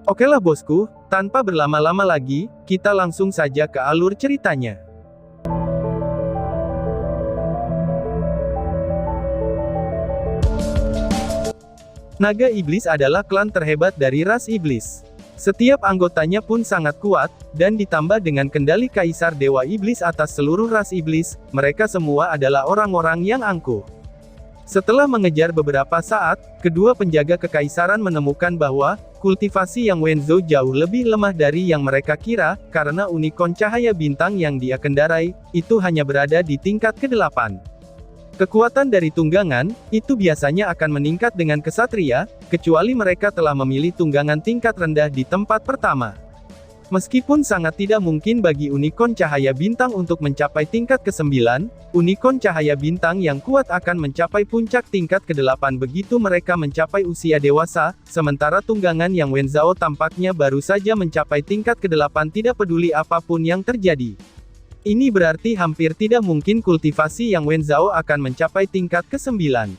Okelah bosku, tanpa berlama-lama lagi, kita langsung saja ke alur ceritanya. Naga Iblis adalah klan terhebat dari ras iblis. Setiap anggotanya pun sangat kuat, dan ditambah dengan kendali Kaisar Dewa Iblis atas seluruh ras iblis, mereka semua adalah orang-orang yang angkuh. Setelah mengejar beberapa saat, kedua penjaga kekaisaran menemukan bahwa, kultivasi Yang Wenzhou jauh lebih lemah dari yang mereka kira, karena unikorn cahaya bintang yang dia kendarai, itu hanya berada di tingkat ke-8. Kekuatan dari tunggangan, itu biasanya akan meningkat dengan kesatria, kecuali mereka telah memilih tunggangan tingkat rendah di tempat pertama. Meskipun sangat tidak mungkin bagi unikorn cahaya bintang untuk mencapai tingkat ke-9, unikorn cahaya bintang yang kuat akan mencapai puncak tingkat ke-8 begitu mereka mencapai usia dewasa, sementara tunggangan Yang Wenzhou tampaknya baru saja mencapai tingkat ke-8 tidak peduli apapun yang terjadi. Ini berarti hampir tidak mungkin kultivasi Yang Wenzhou akan mencapai tingkat ke-9.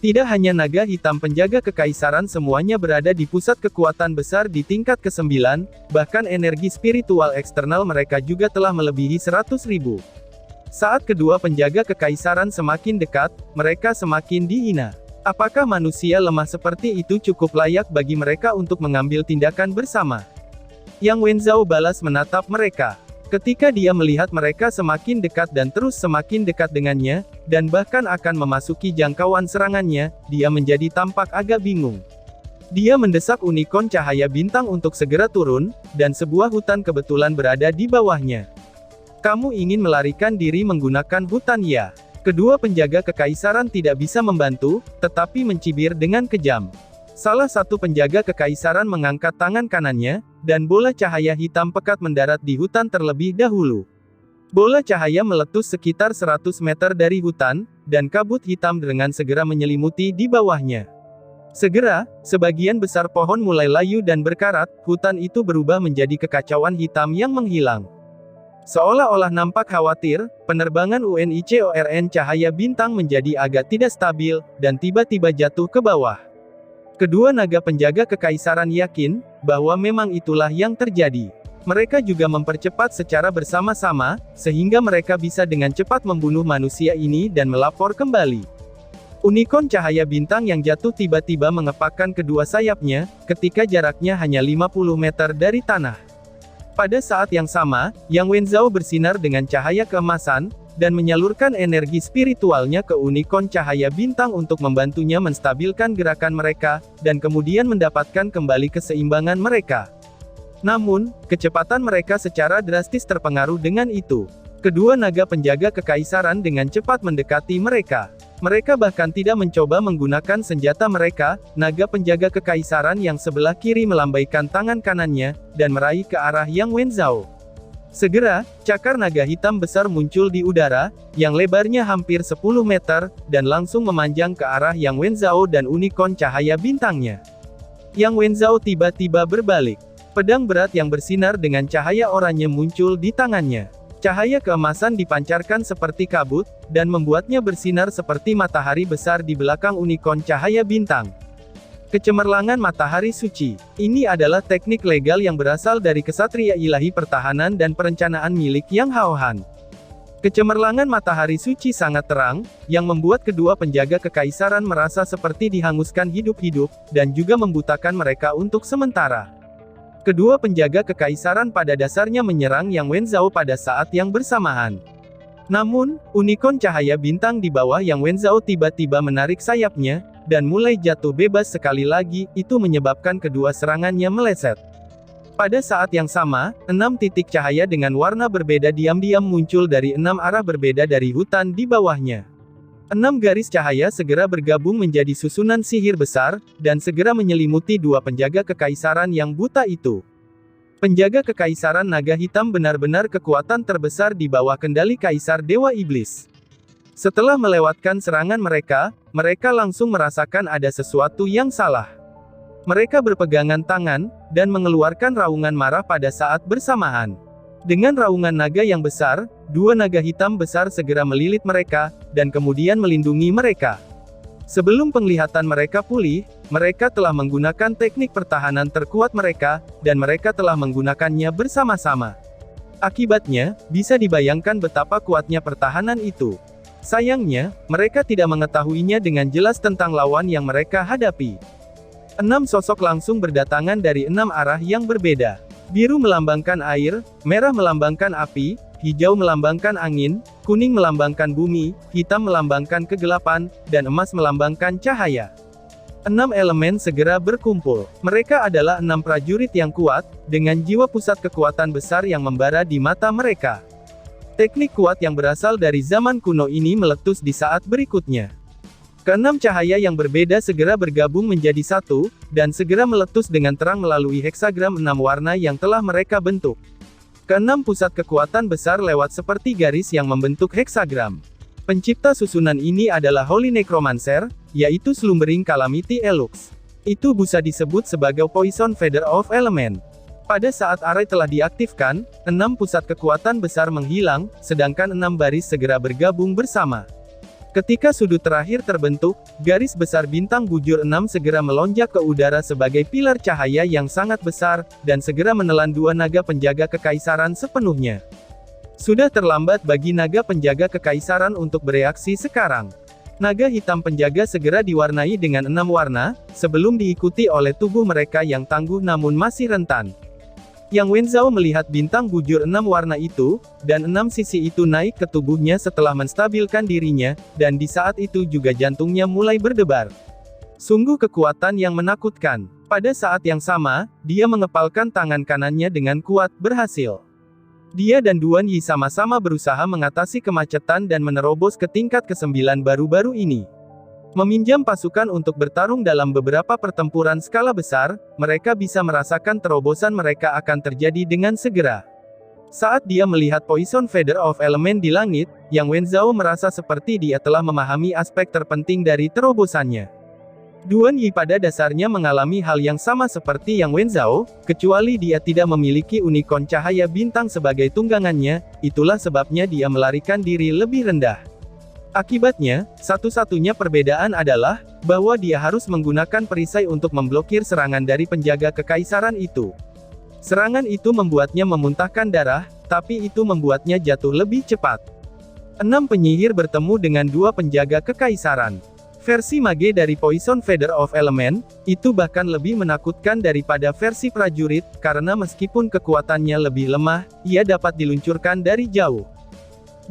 Tidak hanya naga hitam penjaga kekaisaran semuanya berada di pusat kekuatan besar di tingkat ke-9, bahkan energi spiritual eksternal mereka juga telah melebihi 100.000. Saat kedua penjaga kekaisaran semakin dekat, mereka semakin dihina. Apakah manusia lemah seperti itu cukup layak bagi mereka untuk mengambil tindakan bersama? Yang Wenzhou balas menatap mereka. Ketika dia melihat mereka semakin dekat dan terus semakin dekat dengannya, dan bahkan akan memasuki jangkauan serangannya, dia menjadi tampak agak bingung. Dia mendesak unikorn cahaya bintang untuk segera turun, dan sebuah hutan kebetulan berada di bawahnya. Kamu ingin melarikan diri menggunakan hutan ya? Kedua penjaga kekaisaran tidak bisa membantu, tetapi mencibir dengan kejam. Salah satu penjaga kekaisaran mengangkat tangan kanannya, dan bola cahaya hitam pekat mendarat di hutan terlebih dahulu. Bola cahaya meletus sekitar 100 meter dari hutan, dan kabut hitam dengan segera menyelimuti di bawahnya. Segera, sebagian besar pohon mulai layu dan berkarat, hutan itu berubah menjadi kekacauan hitam yang menghilang. Seolah-olah nampak khawatir, penerbangan UNICORN cahaya bintang menjadi agak tidak stabil, dan tiba-tiba jatuh ke bawah. Kedua naga penjaga kekaisaran yakin, bahwa memang itulah yang terjadi. Mereka juga mempercepat secara bersama-sama, sehingga mereka bisa dengan cepat membunuh manusia ini dan melapor kembali. Unikorn cahaya bintang yang jatuh tiba-tiba mengepakkan kedua sayapnya, ketika jaraknya hanya 50 meter dari tanah. Pada saat yang sama, Yang Wenzhou bersinar dengan cahaya keemasan, dan menyalurkan energi spiritualnya ke unikorn cahaya bintang untuk membantunya menstabilkan gerakan mereka, dan kemudian mendapatkan kembali keseimbangan mereka. Namun, kecepatan mereka secara drastis terpengaruh dengan itu. Kedua naga penjaga kekaisaran dengan cepat mendekati mereka. Mereka bahkan tidak mencoba menggunakan senjata mereka, naga penjaga kekaisaran yang sebelah kiri melambaikan tangan kanannya, dan meraih ke arah Yang Wenzhou. Segera, cakar naga hitam besar muncul di udara, yang lebarnya hampir 10 meter, dan langsung memanjang ke arah Yang Wenzhou dan unikorn cahaya bintangnya. Yang Wenzhou tiba-tiba berbalik. Pedang berat yang bersinar dengan cahaya oranye muncul di tangannya. Cahaya keemasan dipancarkan seperti kabut, dan membuatnya bersinar seperti matahari besar di belakang unikorn cahaya bintang. Kecemerlangan matahari suci. Ini adalah teknik legal yang berasal dari kesatria ilahi pertahanan dan perencanaan milik Yang Haohan. Kecemerlangan matahari suci sangat terang, yang membuat kedua penjaga kekaisaran merasa seperti dihanguskan hidup-hidup, dan juga membutakan mereka untuk sementara. Kedua penjaga kekaisaran pada dasarnya menyerang Yang Wenzhou pada saat yang bersamaan. Namun, unikorn cahaya bintang di bawah Yang Wenzhou tiba-tiba menarik sayapnya, dan mulai jatuh bebas sekali lagi, itu menyebabkan kedua serangannya meleset. Pada saat yang sama, 6 titik cahaya dengan warna berbeda diam-diam muncul dari 6 arah berbeda dari hutan di bawahnya. 6 garis cahaya segera bergabung menjadi susunan sihir besar, dan segera menyelimuti dua penjaga kekaisaran yang buta itu. Penjaga kekaisaran naga hitam benar-benar kekuatan terbesar di bawah kendali Kaisar Dewa Iblis. Setelah melewatkan serangan mereka, mereka langsung merasakan ada sesuatu yang salah. Mereka berpegangan tangan, dan mengeluarkan raungan marah pada saat bersamaan. Dengan raungan naga yang besar, dua naga hitam besar segera melilit mereka, dan kemudian melindungi mereka. Sebelum penglihatan mereka pulih, mereka telah menggunakan teknik pertahanan terkuat mereka, dan mereka telah menggunakannya bersama-sama. Akibatnya, bisa dibayangkan betapa kuatnya pertahanan itu. Sayangnya, mereka tidak mengetahuinya dengan jelas tentang lawan yang mereka hadapi. 6 sosok langsung berdatangan dari 6 arah yang berbeda. Biru melambangkan air, merah melambangkan api, hijau melambangkan angin, kuning melambangkan bumi, hitam melambangkan kegelapan, dan emas melambangkan cahaya. 6 elemen segera berkumpul. Mereka adalah 6 prajurit yang kuat, dengan jiwa pusat kekuatan besar yang membara di mata mereka. Teknik kuat yang berasal dari zaman kuno ini meletus di saat berikutnya. Keenam cahaya yang berbeda segera bergabung menjadi satu, dan segera meletus dengan terang melalui heksagram 6 warna yang telah mereka bentuk. Keenam pusat kekuatan besar lewat seperti garis yang membentuk heksagram. Pencipta susunan ini adalah Holy Necromancer, yaitu Slumbering Calamity Elux. Itu bisa disebut sebagai Poison Feather of Element. Pada saat array telah diaktifkan, 6 pusat kekuatan besar menghilang, sedangkan 6 baris segera bergabung bersama. Ketika sudut terakhir terbentuk, garis besar bintang bujur 6 segera melonjak ke udara sebagai pilar cahaya yang sangat besar, dan segera menelan 2 naga penjaga kekaisaran sepenuhnya. Sudah terlambat bagi naga penjaga kekaisaran untuk bereaksi sekarang. Naga hitam penjaga segera diwarnai dengan 6 warna, sebelum diikuti oleh tubuh mereka yang tangguh namun masih rentan. Yang Wenzhao melihat bintang bujur 6 warna itu, dan 6 sisi itu naik ke tubuhnya setelah menstabilkan dirinya, dan di saat itu juga jantungnya mulai berdebar. Sungguh kekuatan yang menakutkan. Pada saat yang sama, dia mengepalkan tangan kanannya dengan kuat, berhasil. Dia dan Duan Yi sama-sama berusaha mengatasi kemacetan dan menerobos ke tingkat ke-9 baru-baru ini. Meminjam pasukan untuk bertarung dalam beberapa pertempuran skala besar, mereka bisa merasakan terobosan mereka akan terjadi dengan segera. Saat dia melihat Poison Feather of Element di langit, Yang Wenzhao merasa seperti dia telah memahami aspek terpenting dari terobosannya. Duan Yi pada dasarnya mengalami hal yang sama seperti Yang Wenzhao, kecuali dia tidak memiliki unikon cahaya bintang sebagai tunggangannya, itulah sebabnya dia melarikan diri lebih rendah. Akibatnya, satu-satunya perbedaan adalah, bahwa dia harus menggunakan perisai untuk memblokir serangan dari penjaga kekaisaran itu. Serangan itu membuatnya memuntahkan darah, tapi itu membuatnya jatuh lebih cepat. 6 penyihir bertemu dengan 2 penjaga kekaisaran. Versi mage dari Poison Feather of Element, itu bahkan lebih menakutkan daripada versi prajurit, karena meskipun kekuatannya lebih lemah, ia dapat diluncurkan dari jauh.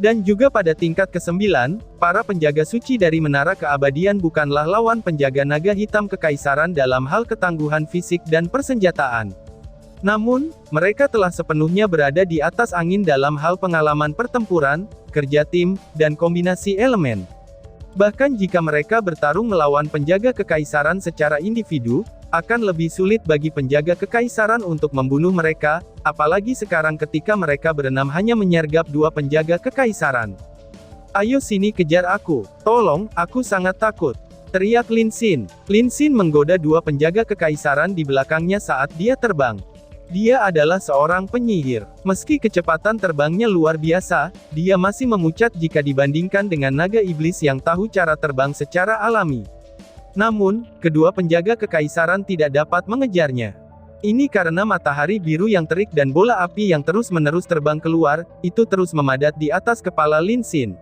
Dan juga pada tingkat ke-9, para penjaga suci dari Menara Keabadian bukanlah lawan penjaga naga hitam kekaisaran dalam hal ketangguhan fisik dan persenjataan. Namun, mereka telah sepenuhnya berada di atas angin dalam hal pengalaman pertempuran, kerja tim, dan kombinasi elemen. Bahkan jika mereka bertarung melawan penjaga kekaisaran secara individu, akan lebih sulit bagi penjaga kekaisaran untuk membunuh mereka, apalagi sekarang ketika mereka berenam hanya menyergap 2 penjaga kekaisaran. "Ayo sini kejar aku, tolong, aku sangat takut," teriak Lin Xin. Lin Xin menggoda 2 penjaga kekaisaran di belakangnya saat dia terbang. Dia adalah seorang penyihir. Meski kecepatan terbangnya luar biasa, dia masih memucat jika dibandingkan dengan naga iblis yang tahu cara terbang secara alami. Namun, kedua penjaga kekaisaran tidak dapat mengejarnya. Ini karena matahari biru yang terik dan bola api yang terus-menerus terbang keluar, itu terus memadat di atas kepala Lin Xin.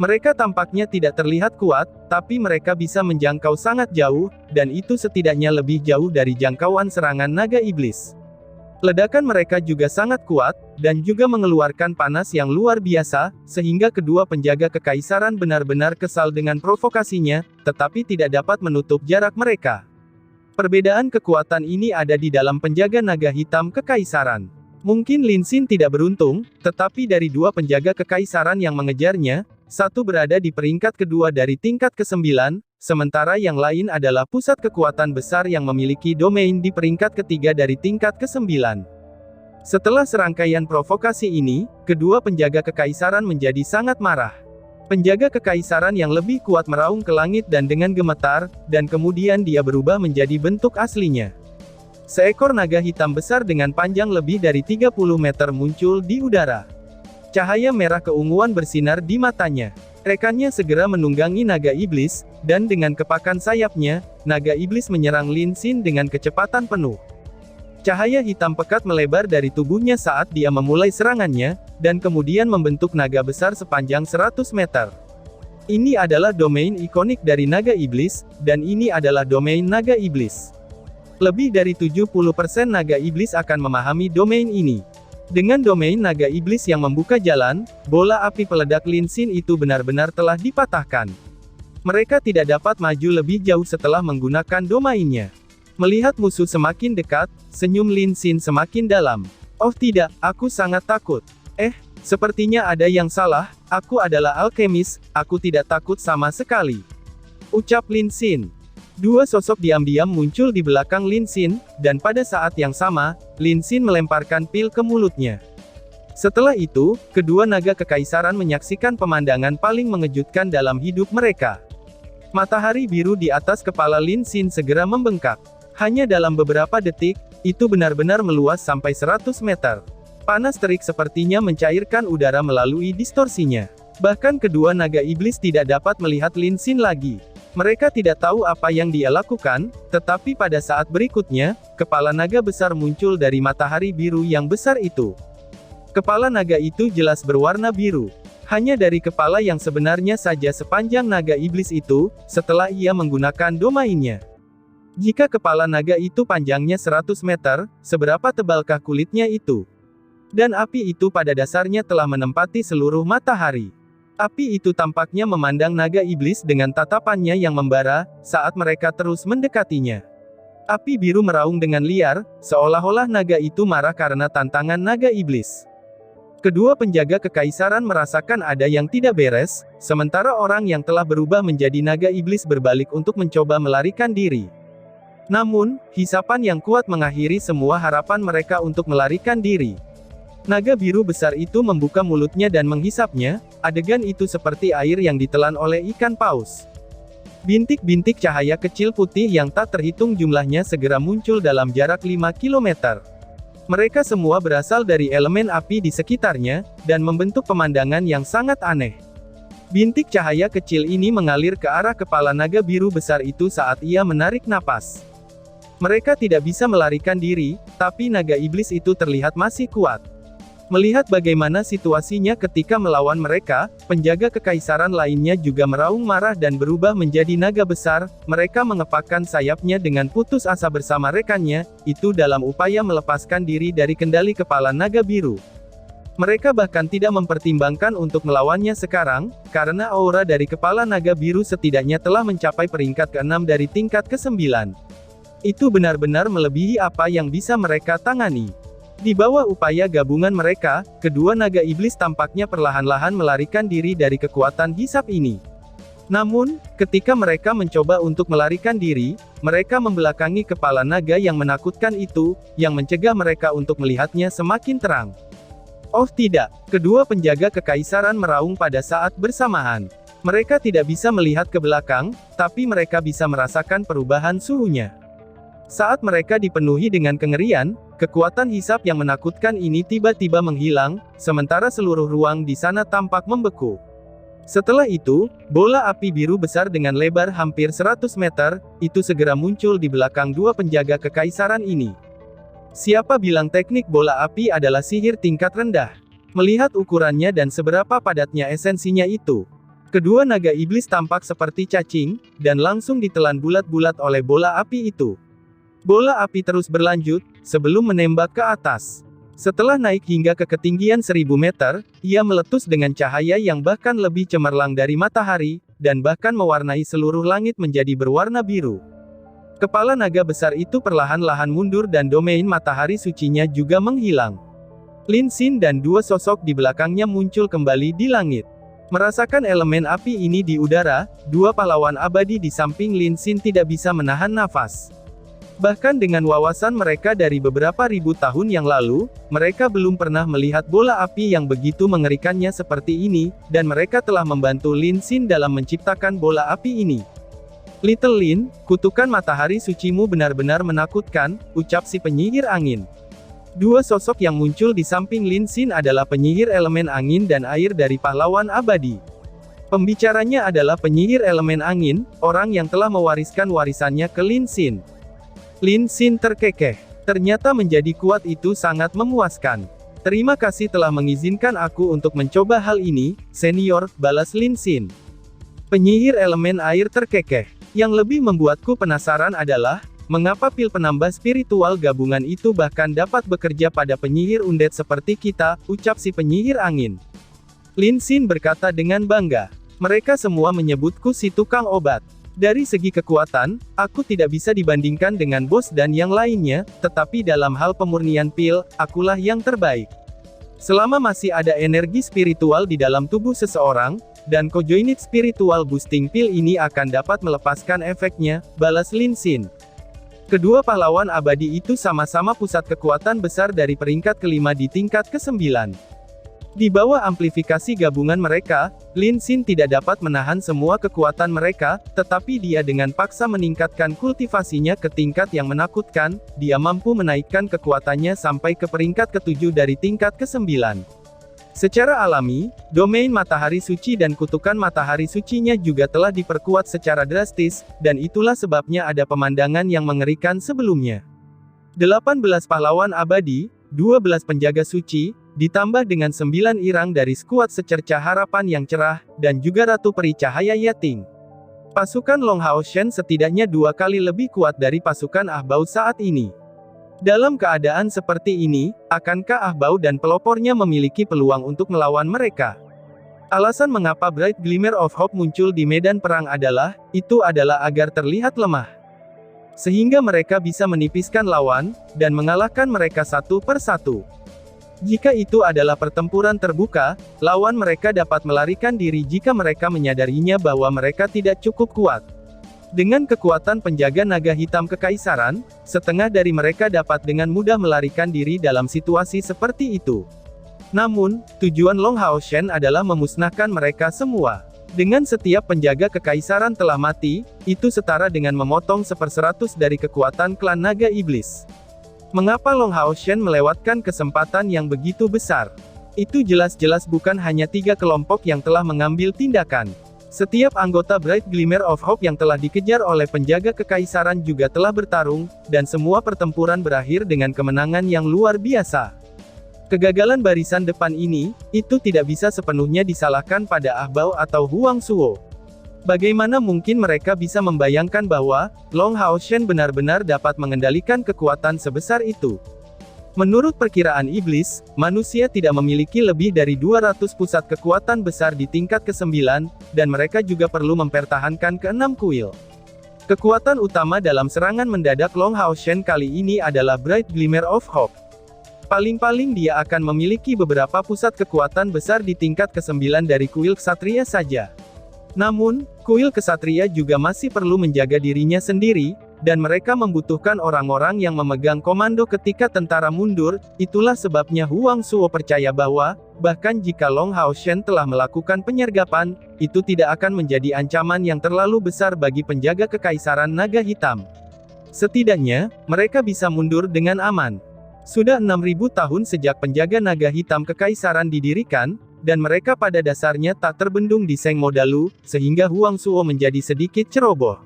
Mereka tampaknya tidak terlihat kuat, tapi mereka bisa menjangkau sangat jauh, dan itu setidaknya lebih jauh dari jangkauan serangan naga iblis. Ledakan mereka juga sangat kuat, dan juga mengeluarkan panas yang luar biasa, sehingga kedua penjaga kekaisaran benar-benar kesal dengan provokasinya, tetapi tidak dapat menutup jarak mereka. Perbedaan kekuatan ini ada di dalam penjaga naga hitam kekaisaran. Mungkin Lin Xin tidak beruntung, tetapi dari 2 penjaga kekaisaran yang mengejarnya, satu berada di peringkat kedua dari tingkat ke-9, sementara yang lain adalah pusat kekuatan besar yang memiliki domain di peringkat ketiga dari tingkat ke-9. Setelah serangkaian provokasi ini, kedua penjaga kekaisaran menjadi sangat marah. Penjaga kekaisaran yang lebih kuat meraung ke langit dan dengan gemetar, dan kemudian dia berubah menjadi bentuk aslinya. Seekor naga hitam besar dengan panjang lebih dari 30 meter muncul di udara. Cahaya merah keunguan bersinar di matanya. Rekannya segera menunggangi naga iblis, dan dengan kepakan sayapnya, naga iblis menyerang Lin Xin dengan kecepatan penuh. Cahaya hitam pekat melebar dari tubuhnya saat dia memulai serangannya, dan kemudian membentuk naga besar sepanjang 100 meter. Ini adalah domain ikonik dari naga iblis, dan ini adalah domain naga iblis. Lebih dari 70% naga iblis akan memahami domain ini. Dengan domain naga iblis yang membuka jalan, bola api peledak Lin Xin itu benar-benar telah dipatahkan. Mereka tidak dapat maju lebih jauh setelah menggunakan domainnya. Melihat musuh semakin dekat, senyum Lin Xin semakin dalam. Oh tidak, aku sangat takut. Sepertinya ada yang salah, aku adalah alkemis, aku tidak takut sama sekali. Ucap Lin Xin. Dua sosok diam-diam muncul di belakang Lin Xin, dan pada saat yang sama, Lin Xin melemparkan pil ke mulutnya. Setelah itu, kedua naga kekaisaran menyaksikan pemandangan paling mengejutkan dalam hidup mereka. Matahari biru di atas kepala Lin Xin segera membengkak. Hanya dalam beberapa detik, itu benar-benar meluas sampai 100 meter. Panas terik sepertinya mencairkan udara melalui distorsinya. Bahkan kedua naga iblis tidak dapat melihat Lin Xin lagi. Mereka tidak tahu apa yang dia lakukan, tetapi pada saat berikutnya, kepala naga besar muncul dari matahari biru yang besar itu. Kepala naga itu jelas berwarna biru. Hanya dari kepala yang sebenarnya saja sepanjang naga iblis itu, setelah ia menggunakan domainnya. Jika kepala naga itu panjangnya 100 meter, seberapa tebalkah kulitnya itu? Dan api itu pada dasarnya telah menempati seluruh matahari. Api itu tampaknya memandang naga iblis dengan tatapannya yang membara, saat mereka terus mendekatinya. Api biru meraung dengan liar, seolah-olah naga itu marah karena tantangan naga iblis. Kedua penjaga kekaisaran merasakan ada yang tidak beres, sementara orang yang telah berubah menjadi naga iblis berbalik untuk mencoba melarikan diri. Namun, hisapan yang kuat mengakhiri semua harapan mereka untuk melarikan diri. Naga biru besar itu membuka mulutnya dan menghisapnya, adegan itu seperti air yang ditelan oleh ikan paus. Bintik-bintik cahaya kecil putih yang tak terhitung jumlahnya segera muncul dalam jarak 5 km. Mereka semua berasal dari elemen api di sekitarnya, dan membentuk pemandangan yang sangat aneh. Bintik cahaya kecil ini mengalir ke arah kepala naga biru besar itu saat ia menarik napas. Mereka tidak bisa melarikan diri, tapi naga iblis itu terlihat masih kuat. Melihat bagaimana situasinya ketika melawan mereka, penjaga kekaisaran lainnya juga meraung marah dan berubah menjadi naga besar. Mereka mengepakkan sayapnya dengan putus asa bersama rekannya, itu dalam upaya melepaskan diri dari kendali kepala naga biru. Mereka bahkan tidak mempertimbangkan untuk melawannya sekarang, karena aura dari kepala naga biru setidaknya telah mencapai peringkat ke-6 dari tingkat ke-9. Itu benar-benar melebihi apa yang bisa mereka tangani. Di bawah upaya gabungan mereka, kedua naga iblis tampaknya perlahan-lahan melarikan diri dari kekuatan hisap ini. Namun, ketika mereka mencoba untuk melarikan diri, mereka membelakangi kepala naga yang menakutkan itu, yang mencegah mereka untuk melihatnya semakin terang. Oh tidak, kedua penjaga kekaisaran meraung pada saat bersamaan. Mereka tidak bisa melihat ke belakang, tapi mereka bisa merasakan perubahan suhunya. Saat mereka dipenuhi dengan kengerian, kekuatan hisap yang menakutkan ini tiba-tiba menghilang, sementara seluruh ruang di sana tampak membeku. Setelah itu, bola api biru besar dengan lebar hampir 100 meter, itu segera muncul di belakang dua penjaga kekaisaran ini. Siapa bilang teknik bola api adalah sihir tingkat rendah? Melihat ukurannya dan seberapa padatnya esensinya itu, kedua naga iblis tampak seperti cacing, dan langsung ditelan bulat-bulat oleh bola api itu. Bola api terus berlanjut, sebelum menembak ke atas. Setelah naik hingga ke ketinggian 1000 meter, ia meletus dengan cahaya yang bahkan lebih cemerlang dari matahari, dan bahkan mewarnai seluruh langit menjadi berwarna biru. Kepala naga besar itu perlahan-lahan mundur dan domain matahari sucinya juga menghilang. Lin Xin dan dua sosok di belakangnya muncul kembali di langit. Merasakan elemen api ini di udara, dua pahlawan abadi di samping Lin Xin tidak bisa menahan nafas. Bahkan dengan wawasan mereka dari beberapa ribu tahun yang lalu, mereka belum pernah melihat bola api yang begitu mengerikannya seperti ini, dan mereka telah membantu Lin Xin dalam menciptakan bola api ini. Little Lin, kutukan matahari sucimu benar-benar menakutkan, ucap si penyihir angin. Dua sosok yang muncul di samping Lin Xin adalah penyihir elemen angin dan air dari pahlawan abadi. Pembicaranya adalah penyihir elemen angin, orang yang telah mewariskan warisannya ke Lin Xin. Lin Xin terkekeh. Ternyata menjadi kuat itu sangat memuaskan. Terima kasih telah mengizinkan aku untuk mencoba hal ini, senior, balas Lin Xin. Penyihir elemen air terkekeh. Yang lebih membuatku penasaran adalah, mengapa pil penambah spiritual gabungan itu bahkan dapat bekerja pada penyihir undead seperti kita, ucap si penyihir angin. Lin Xin berkata dengan bangga. Mereka semua menyebutku si tukang obat. Dari segi kekuatan, aku tidak bisa dibandingkan dengan bos dan yang lainnya, tetapi dalam hal pemurnian pil, akulah yang terbaik. Selama masih ada energi spiritual di dalam tubuh seseorang, dan Cojoinit Spiritual Boosting Pill ini akan dapat melepaskan efeknya, balas Lin Xin. Kedua pahlawan abadi itu sama-sama pusat kekuatan besar dari peringkat kelima di tingkat ke-9. Di bawah amplifikasi gabungan mereka, Lin Xin tidak dapat menahan semua kekuatan mereka, tetapi dia dengan paksa meningkatkan kultivasinya ke tingkat yang menakutkan, dia mampu menaikkan kekuatannya sampai ke peringkat ke-7 dari tingkat ke-9. Secara alami, domain matahari suci dan kutukan matahari sucinya juga telah diperkuat secara drastis, dan itulah sebabnya ada pemandangan yang mengerikan sebelumnya. 18 pahlawan abadi, 12 penjaga suci, ditambah dengan 9 irang dari skuad secercah harapan yang cerah, dan juga Ratu Peri Cahaya Yating. Pasukan Long Hao Shen setidaknya 2 kali lebih kuat dari pasukan Ah Bao saat ini. Dalam keadaan seperti ini, akankah Ah Bao dan pelopornya memiliki peluang untuk melawan mereka? Alasan mengapa Bright Glimmer of Hope muncul di medan perang adalah, itu adalah agar terlihat lemah. Sehingga mereka bisa menipiskan lawan, dan mengalahkan mereka satu per satu. Jika itu adalah pertempuran terbuka, lawan mereka dapat melarikan diri jika mereka menyadarinya bahwa mereka tidak cukup kuat. Dengan kekuatan penjaga naga hitam kekaisaran, setengah dari mereka dapat dengan mudah melarikan diri dalam situasi seperti itu. Namun, tujuan Long Hao Shen adalah memusnahkan mereka semua. Dengan setiap penjaga kekaisaran telah mati, itu setara dengan memotong 1/100 dari kekuatan klan naga iblis. Mengapa Long Hao Shen melewatkan kesempatan yang begitu besar? Itu jelas-jelas bukan hanya 3 kelompok yang telah mengambil tindakan. Setiap anggota Bright Glimmer of Hope yang telah dikejar oleh penjaga kekaisaran juga telah bertarung, dan semua pertempuran berakhir dengan kemenangan yang luar biasa. Kegagalan barisan depan ini, itu tidak bisa sepenuhnya disalahkan pada Ah Bao atau Huang Suo. Bagaimana mungkin mereka bisa membayangkan bahwa Long Hao Shen benar-benar dapat mengendalikan kekuatan sebesar itu? Menurut perkiraan iblis, manusia tidak memiliki lebih dari 200 pusat kekuatan besar di tingkat ke-9, dan mereka juga perlu mempertahankan ke-6 kuil. Kekuatan utama dalam serangan mendadak Long Hao Shen kali ini adalah Bright Glimmer of Hope. Paling-paling dia akan memiliki beberapa pusat kekuatan besar di tingkat ke-9 dari kuil ksatria saja. Namun, kuil kesatria juga masih perlu menjaga dirinya sendiri, dan mereka membutuhkan orang-orang yang memegang komando ketika tentara mundur. Itulah sebabnya Huang Suo percaya bahwa, bahkan jika Long Hao Shen telah melakukan penyergapan, itu tidak akan menjadi ancaman yang terlalu besar bagi penjaga kekaisaran naga hitam. Setidaknya, mereka bisa mundur dengan aman. Sudah 6.000 tahun sejak penjaga naga hitam kekaisaran didirikan, dan mereka pada dasarnya tak terbendung di Seng Modalu, sehingga Huang Suo menjadi sedikit ceroboh.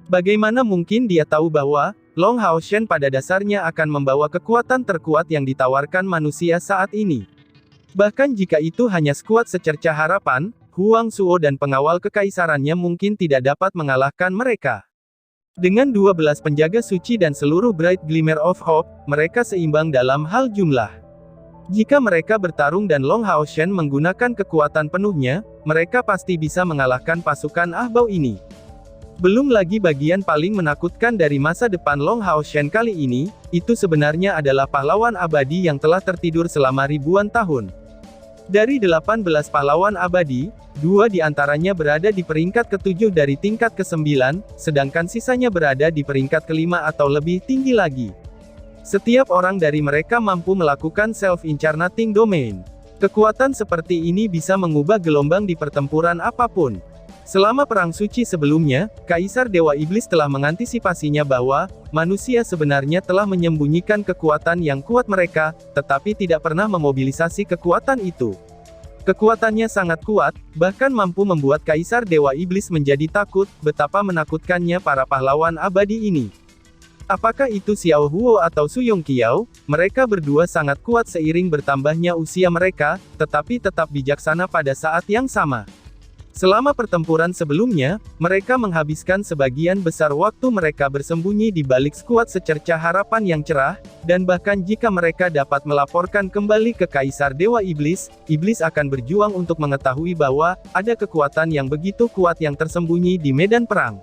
Bagaimana mungkin dia tahu bahwa Long Hao Shen pada dasarnya akan membawa kekuatan terkuat yang ditawarkan manusia saat ini? Bahkan jika itu hanya skuad secercah harapan, Huang Suo dan pengawal kekaisarannya mungkin tidak dapat mengalahkan mereka. Dengan 12 penjaga suci dan seluruh Bright Glimmer of Hope, mereka seimbang dalam hal jumlah. Jika mereka bertarung dan Long Hao Shen menggunakan kekuatan penuhnya, mereka pasti bisa mengalahkan pasukan Ah Bao ini. Belum lagi bagian paling menakutkan dari masa depan Long Hao Shen kali ini, itu sebenarnya adalah pahlawan abadi yang telah tertidur selama ribuan tahun. Dari 18 pahlawan abadi, 2 di antaranya berada di peringkat ke-7 dari tingkat ke-9, sedangkan sisanya berada di peringkat ke-5 atau lebih tinggi lagi. Setiap orang dari mereka mampu melakukan self-incarnating domain. Kekuatan seperti ini bisa mengubah gelombang di pertempuran apapun. Selama perang suci sebelumnya, Kaisar Dewa Iblis telah mengantisipasinya bahwa manusia sebenarnya telah menyembunyikan kekuatan yang kuat mereka, tetapi tidak pernah memobilisasi kekuatan itu. Kekuatannya sangat kuat, bahkan mampu membuat Kaisar Dewa Iblis menjadi takut. Betapa menakutkannya para pahlawan abadi ini. Apakah itu Xiao Huo atau Su Yongqiao? Mereka berdua sangat kuat seiring bertambahnya usia mereka, tetapi tetap bijaksana pada saat yang sama. Selama pertempuran sebelumnya, mereka menghabiskan sebagian besar waktu mereka bersembunyi di balik skuad secercah harapan yang cerah, dan bahkan jika mereka dapat melaporkan kembali ke Kaisar Dewa Iblis, Iblis akan berjuang untuk mengetahui bahwa ada kekuatan yang begitu kuat yang tersembunyi di medan perang.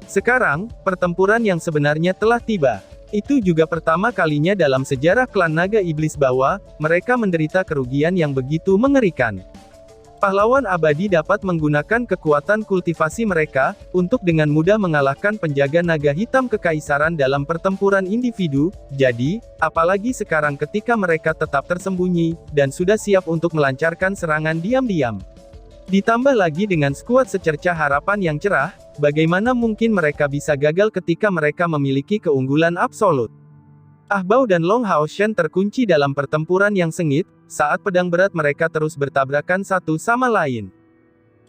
Sekarang, pertempuran yang sebenarnya telah tiba. Itu juga pertama kalinya dalam sejarah klan naga iblis bahwa mereka menderita kerugian yang begitu mengerikan. Pahlawan abadi dapat menggunakan kekuatan kultivasi mereka, untuk dengan mudah mengalahkan penjaga naga hitam kekaisaran dalam pertempuran individu, jadi, apalagi sekarang ketika mereka tetap tersembunyi, dan sudah siap untuk melancarkan serangan diam-diam. Ditambah lagi dengan skuad secercah harapan yang cerah, bagaimana mungkin mereka bisa gagal ketika mereka memiliki keunggulan absolut. Ah Bao dan Long Hao Shen terkunci dalam pertempuran yang sengit, saat pedang berat mereka terus bertabrakan satu sama lain.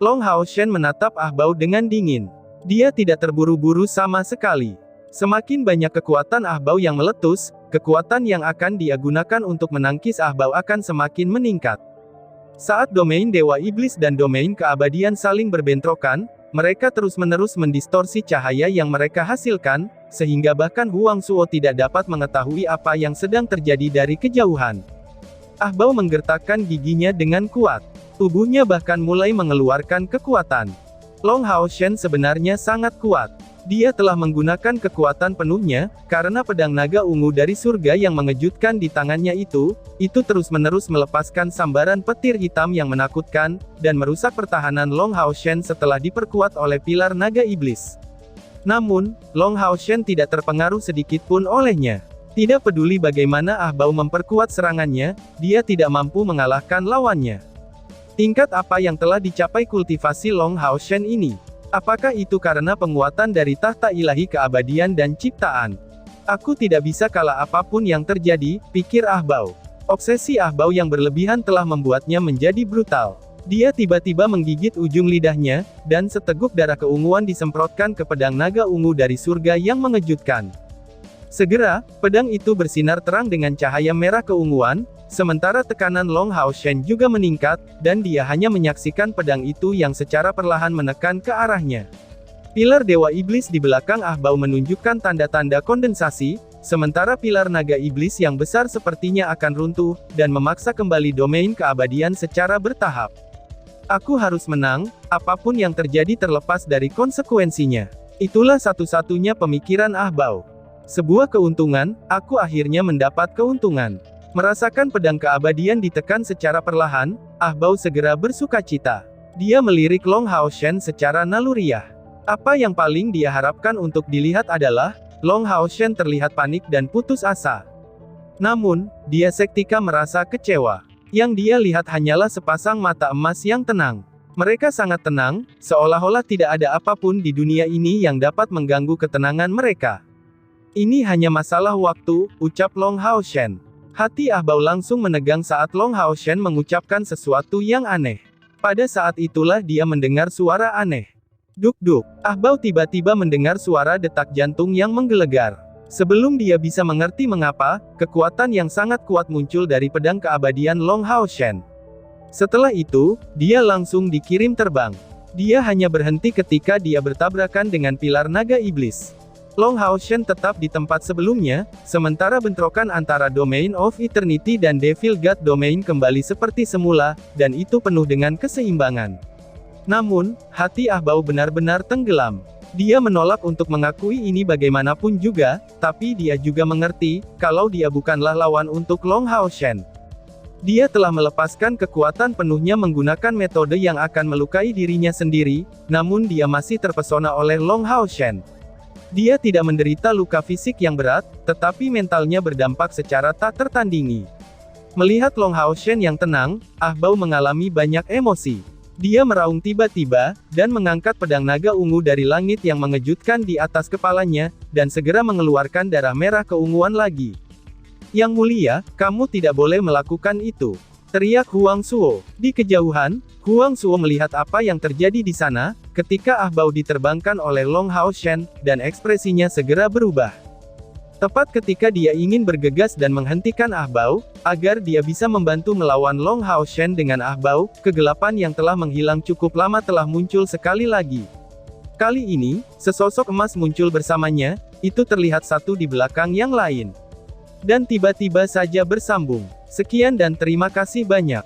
Long Hao Shen menatap Ah Bao dengan dingin. Dia tidak terburu-buru sama sekali. Semakin banyak kekuatan Ah Bao yang meletus, kekuatan yang akan dia gunakan untuk menangkis Ah Bao akan semakin meningkat. Saat domain Dewa Iblis dan domain keabadian saling berbentrokan, mereka terus-menerus mendistorsi cahaya yang mereka hasilkan, sehingga bahkan Huang Suo tidak dapat mengetahui apa yang sedang terjadi dari kejauhan. Ah Bao menggertakkan giginya dengan kuat. Tubuhnya bahkan mulai mengeluarkan kekuatan. Long Hao Shen sebenarnya sangat kuat. Dia telah menggunakan kekuatan penuhnya, karena pedang naga ungu dari surga yang mengejutkan di tangannya itu terus-menerus melepaskan sambaran petir hitam yang menakutkan, dan merusak pertahanan Long Hao Shen setelah diperkuat oleh pilar naga iblis. Namun, Long Hao Shen tidak terpengaruh sedikit pun olehnya. Tidak peduli bagaimana Ah Bao memperkuat serangannya, dia tidak mampu mengalahkan lawannya. Tingkat apa yang telah dicapai kultivasi Long Hao Shen ini? Apakah itu karena penguatan dari tahta ilahi keabadian dan ciptaan? Aku tidak bisa kalah apapun yang terjadi, pikir Ah Bao. Obsesi Ah Bao yang berlebihan telah membuatnya menjadi brutal. Dia tiba-tiba menggigit ujung lidahnya, dan seteguk darah keunguan disemprotkan ke pedang naga ungu dari surga yang mengejutkan. Segera, pedang itu bersinar terang dengan cahaya merah keunguan, sementara tekanan Long Hao Shen juga meningkat, dan dia hanya menyaksikan pedang itu yang secara perlahan menekan ke arahnya. Pilar Dewa Iblis di belakang Ah Bao menunjukkan tanda-tanda kondensasi, sementara pilar naga iblis yang besar sepertinya akan runtuh, dan memaksa kembali domain keabadian secara bertahap. Aku harus menang, apapun yang terjadi terlepas dari konsekuensinya. Itulah satu-satunya pemikiran Ah Bao. Sebuah keuntungan, aku akhirnya mendapat keuntungan. Merasakan pedang keabadian ditekan secara perlahan, Ah Bao segera bersukacita. Dia melirik Long Hao Shen secara naluriah. Apa yang paling dia harapkan untuk dilihat adalah, Long Hao Shen terlihat panik dan putus asa. Namun, dia seketika merasa kecewa. Yang dia lihat hanyalah sepasang mata emas yang tenang. Mereka sangat tenang, seolah-olah tidak ada apapun di dunia ini yang dapat mengganggu ketenangan mereka. Ini hanya masalah waktu, ucap Long Hao Shen. Hati Ah Bao langsung menegang saat Long Hao Shen mengucapkan sesuatu yang aneh. Pada saat itulah dia mendengar suara aneh. Duk-duk. Ah Bao tiba-tiba mendengar suara detak jantung yang menggelegar. Sebelum dia bisa mengerti mengapa, kekuatan yang sangat kuat muncul dari pedang keabadian Long Hao Shen. Setelah itu, dia langsung dikirim terbang. Dia hanya berhenti ketika dia bertabrakan dengan pilar naga iblis. Long Hao Shen tetap di tempat sebelumnya, sementara bentrokan antara Domain of Eternity dan Devil God Domain kembali seperti semula, dan itu penuh dengan keseimbangan. Namun, hati Ah Bao benar-benar tenggelam. Dia menolak untuk mengakui ini bagaimanapun juga, tapi dia juga mengerti, kalau dia bukanlah lawan untuk Long Hao Shen. Dia telah melepaskan kekuatan penuhnya menggunakan metode yang akan melukai dirinya sendiri, namun dia masih terpesona oleh Long Hao Shen. Dia tidak menderita luka fisik yang berat, tetapi mentalnya berdampak secara tak tertandingi. Melihat Long Hao Shen yang tenang, Ah Bao mengalami banyak emosi. Dia meraung tiba-tiba, dan mengangkat pedang naga ungu dari langit yang mengejutkan di atas kepalanya, dan segera mengeluarkan darah merah keunguan lagi. Yang mulia, kamu tidak boleh melakukan itu. teriak Huang Suo. Di kejauhan, Huang Suo melihat apa yang terjadi di sana, ketika Ah Bao diterbangkan oleh Long Hao Shen, dan ekspresinya segera berubah. Tepat ketika dia ingin bergegas dan menghentikan Ah Bao, agar dia bisa membantu melawan Long Hao Shen dengan Ah Bao, kegelapan yang telah menghilang cukup lama telah muncul sekali lagi. Kali ini, sesosok emas muncul bersamanya, itu terlihat satu di belakang yang lain. Dan tiba-tiba saja bersambung. Sekian dan terima kasih banyak.